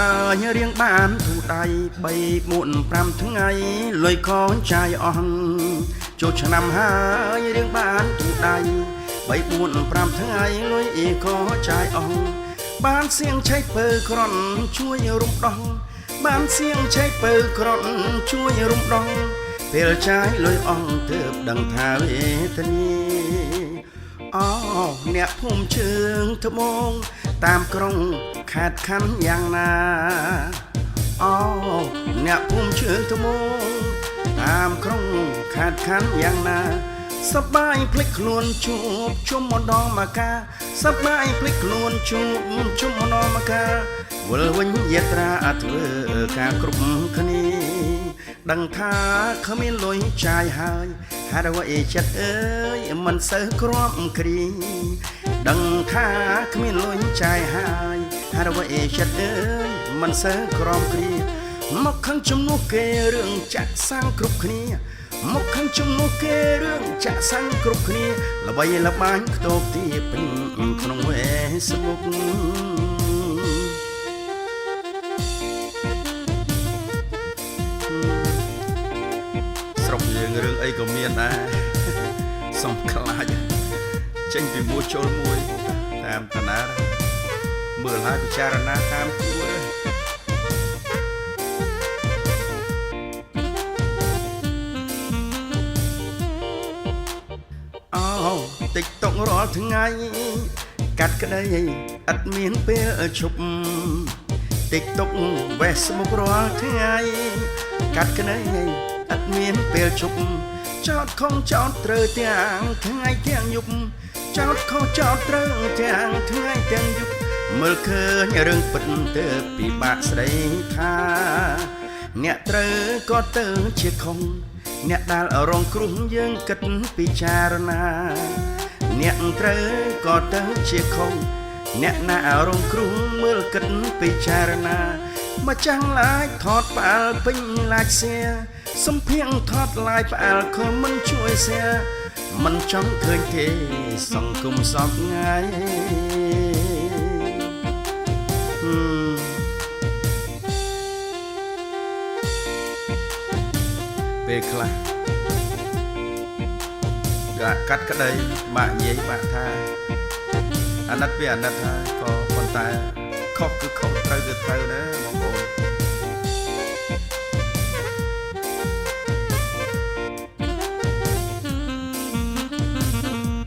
ហើយរៀងបានទូដៃ3 4 5ថ្ងៃលុយខចាយអស់ចូលឆ្នាំហើយរៀងបានទូដៃ3 4 5ថ្ងៃលុយខចាយអស់បានសៀងឆៃពើក្រន់ជួយរំដោះបានសៀងឆៃពើក្រន់ជួយរំដោះពេលចាយលុយអស់ទើបដឹងថាវេទនាអូអ្នកភូមិជើងត្បូងតាមក្រុងខេត្តខណ្ឌយ៉ាងណាអូអ្នកភូមិជើងត្បូងតាមក្រុងខេត្តខណ្ឌយ៉ាងណាសប្បាយភ្លេចខ្លួនជួបជុំម្ដងមកកាសប្បាយភ្លេចខ្លួនជួបជុំម្ដងមកកាវិលវិញយាត្រាធ្វើការគ្រប់គ្នាដឹងថាគ្មានលុយចាយហើយហេតុអ្វីចិត្តអើយមិនសូវគ្រាំគ្រីដឹងថាគ្មានលុយចាយហើយហេតុអ្វីចិត្តអើយមិនសូវគ្រាំគ្រីមកខឹងជំនួសគេរឿងចាក់សាំងគ្រប់គ្នាមកខឹងជំនួសគេរឿងចាក់សាំងគ្រប់គ្នាល្បីល្បាញខ្ទោបទីពេញក្នុង Facebook ស្រុកយើងរឿងអីក៏មានដែរសំខ្លាចចេញពីមួយចូលមួយតាមតាណាមើលហើយពិចារណាតាមគួរTikTok រាល់ថ្ងៃកាត់ក្តីឥតមានពេលឈប់ TikTok Facebook រាល់ថ្ងៃកាត់ក្តីឥតមានពេលឈប់ចោតខុសចោតត្រូវទាំងថ្ងៃទាំងយប់ចោតខុសចោតត្រូវទាំងថ្ងៃទាំងយប់មើលឃើញរឿងពិតទៅពិបាកស្ដីថាអ្នកត្រូវក៏ទៅជាខុសអ្នកដែលរងគ្រោះយើងគិតពិចារណាអ្នកត្រូវក៏ទៅជាខុសអ្នកណារងគ្រោះមើលគិតពិចារណាមកចាំងឡាយថតផ្អើលពេញឡាយសៀសំភៀងថតឡាយផ្អើលខមមិនជួយសៀមិនចង់ឃើញទេសង្គមសពថ្ងៃពេលខ្លះកាត់ក្តីបាក់និយាយបាក់ថាអាណិតវាអាណិតហើយក៏ប៉ុន្តែខុសគឺខុសត្រូវគឺត្រូវដែរបងប្អូន